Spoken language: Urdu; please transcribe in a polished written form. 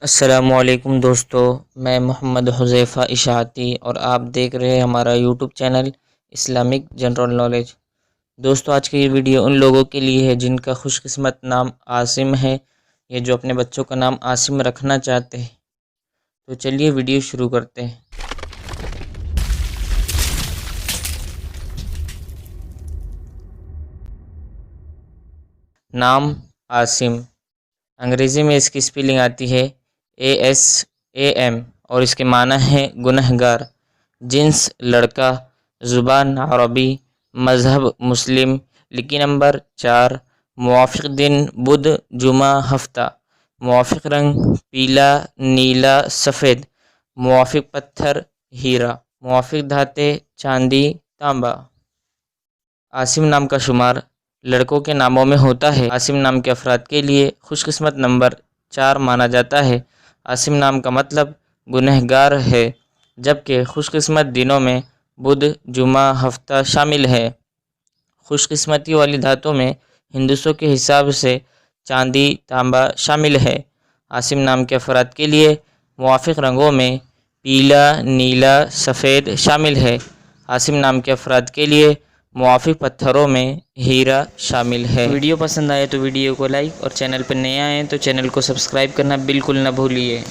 السلام علیکم دوستو، میں محمد حذیفہ اشاعتی اور آپ دیکھ رہے ہیں ہمارا YouTube channel Islamic general knowledge. دوستو، آج کی یہ ویڈیو ان لوگوں کے لیے ہے جن کا خوش قسمت نام عاصم ہے یا جو اپنے بچوں کا نام عاصم رکھنا چاہتے ہیں۔ تو چلیے ویڈیو شروع کرتے ہیں۔ نام عاصم، انگریزی میں اس کی سپیلنگ آتی ہے ASAM اور اس کے معنی ہے گنہگار۔ جنس لڑکا، زبان عربی، مذہب مسلم، لکی نمبر 4، موافق دن بدھ جمعہ ہفتہ، موافق رنگ پیلا نیلا سفید، موافق پتھر ہیرا، موافق دھاتیں چاندی تانبا۔ عاصم نام کا شمار لڑکوں کے ناموں میں ہوتا ہے۔ عاصم نام کے افراد کے لیے خوش قسمت نمبر 4 مانا جاتا ہے۔ عاصم نام کا مطلب گنہگار ہے، جبکہ خوش قسمت دنوں میں بدھ جمعہ ہفتہ شامل ہے۔ خوش قسمتی والی دھاتوں میں ہندسوں کے حساب سے چاندی تانبا شامل ہے۔ عاصم نام کے افراد کے لیے موافق رنگوں میں پیلا نیلا سفید شامل ہے۔ عاصم نام کے افراد کے لیے موافق پتھروں میں ہیرا شامل ہے۔ ویڈیو پسند آئے تو ویڈیو کو لائک اور چینل پر نئے آئے تو چینل کو سبسکرائب کرنا بالکل نہ بھولیے۔